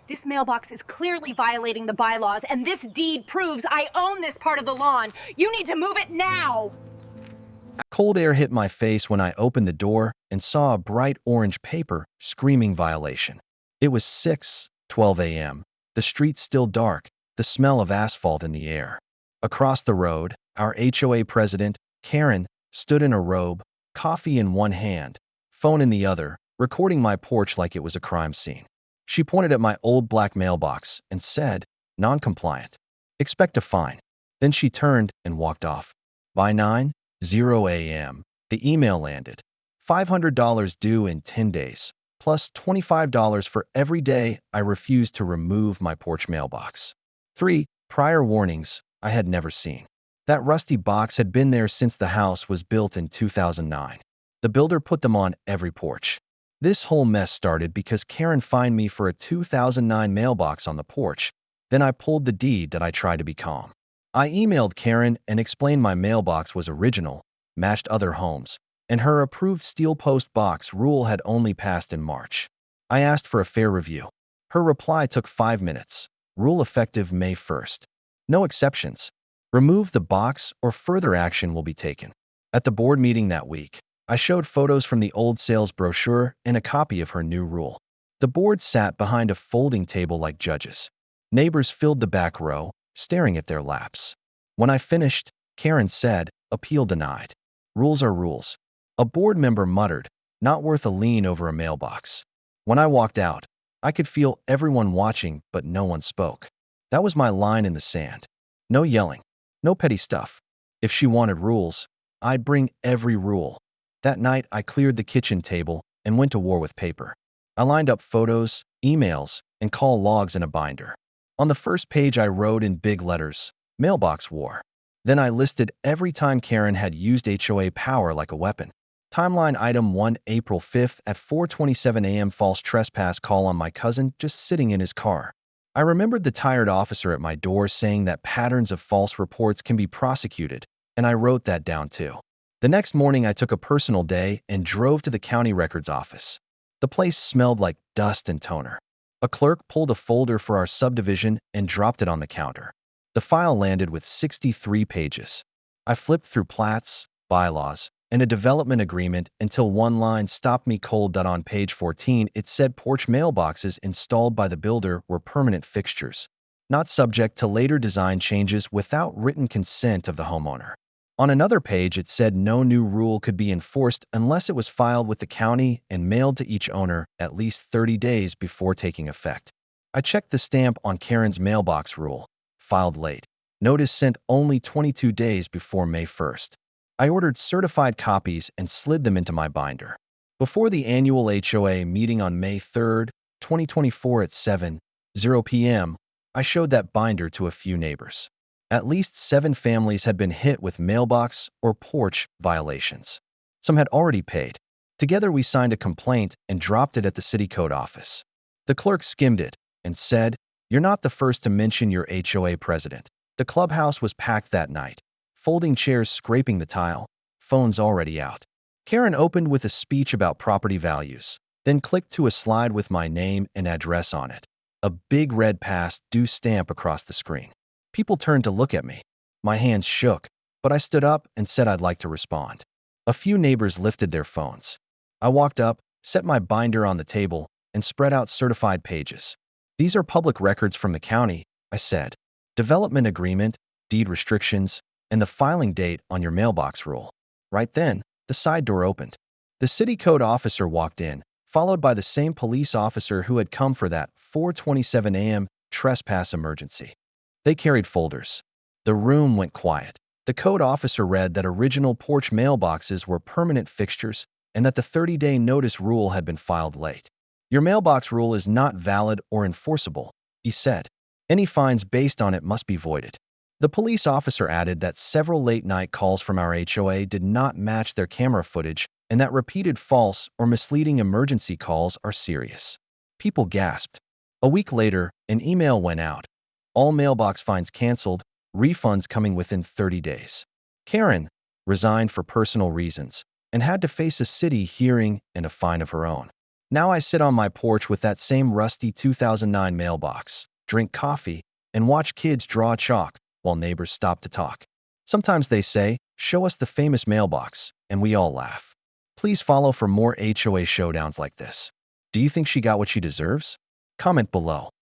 This mailbox is clearly violating the bylaws, and this deed proves I own this part of the lawn. You need to move it now! Cold air hit my face when I opened the door and saw a bright orange paper screaming violation. It was 6:12 a.m. The street still dark, the smell of asphalt in the air. Across the road, our HOA president, Karen, stood in a robe, coffee in one hand, phone in the other, recording my porch like it was a crime scene. She pointed at my old black mailbox and said, "Non-compliant. Expect a fine." Then she turned and walked off. By 9:00 a.m., the email landed. $500 due in 10 days, plus $25 for every day I refused to remove my porch mailbox. 3 prior warnings I had never seen. That rusty box had been there since the house was built in 2009. The builder put them on every porch. This whole mess started because Karen fined me for a 2009 mailbox on the porch. Then I pulled the deed that I tried to be calm. I emailed Karen and explained my mailbox was original, matched other homes, and her approved steel post box rule had only passed in March. I asked for a fair review. Her reply took 5 minutes. Rule effective May 1st. No exceptions. Remove the box or further action will be taken. At the board meeting that week, I showed photos from the old sales brochure and a copy of her new rule. The board sat behind a folding table like judges. Neighbors filled the back row, staring at their laps. When I finished, Karen said, "Appeal denied. Rules are rules." A board member muttered, "Not worth a lien over a mailbox." When I walked out, I could feel everyone watching, but no one spoke. That was my line in the sand. No yelling, no petty stuff. If she wanted rules, I'd bring every rule. That night, I cleared the kitchen table and went to war with paper. I lined up photos, emails, and call logs in a binder. On the first page, I wrote in big letters, "Mailbox War." Then I listed every time Karen had used HOA power like a weapon. Timeline item 1, April 5th at 4:27 a.m. false trespass call on my cousin just sitting in his car. I remembered the tired officer at my door saying that patterns of false reports can be prosecuted, and I wrote that down too. The next morning, I took a personal day and drove to the county records office. The place smelled like dust and toner. A clerk pulled a folder for our subdivision and dropped it on the counter. The file landed with 63 pages. I flipped through plats, bylaws, and a development agreement until one line stopped me cold. On page 14, it said porch mailboxes installed by the builder were permanent fixtures, not subject to later design changes without written consent of the homeowner. On another page, it said no new rule could be enforced unless it was filed with the county and mailed to each owner at least 30 days before taking effect. I checked the stamp on Karen's mailbox rule, filed late. Notice sent only 22 days before May 1st. I ordered certified copies and slid them into my binder. Before the annual HOA meeting on May 3rd, 2024 at 7:00 p.m., I showed that binder to a few neighbors. At least 7 families had been hit with mailbox or porch violations. Some had already paid. Together, we signed a complaint and dropped it at the city code office. The clerk skimmed it and said, "You're not the first to mention your HOA president." The clubhouse was packed that night, folding chairs scraping the tile, phones already out. Karen opened with a speech about property values, then clicked to a slide with my name and address on it. A big red past due stamp across the screen. People turned to look at me. My hands shook, but I stood up and said I'd like to respond. A few neighbors lifted their phones. I walked up, set my binder on the table, and spread out certified pages. "These are public records from the county," I said. "Development agreement, deed restrictions, and the filing date on your mailbox rule." Right then, the side door opened. The city code officer walked in, followed by the same police officer who had come for that 4:27 a.m. trespass emergency. They carried folders. The room went quiet. The code officer read that original porch mailboxes were permanent fixtures and that the 30-day notice rule had been filed late. "Your mailbox rule is not valid or enforceable," he said. "Any fines based on it must be voided." The police officer added that several late-night calls from our HOA did not match their camera footage and that repeated false or misleading emergency calls are serious. People gasped. A week later, an email went out. All mailbox fines canceled, refunds coming within 30 days. Karen resigned for personal reasons and had to face a city hearing and a fine of her own. Now I sit on my porch with that same rusty 2009 mailbox, drink coffee, and watch kids draw chalk while neighbors stop to talk. Sometimes they say, "Show us the famous mailbox," and we all laugh. Please follow for more HOA showdowns like this. Do you think she got what she deserves? Comment below.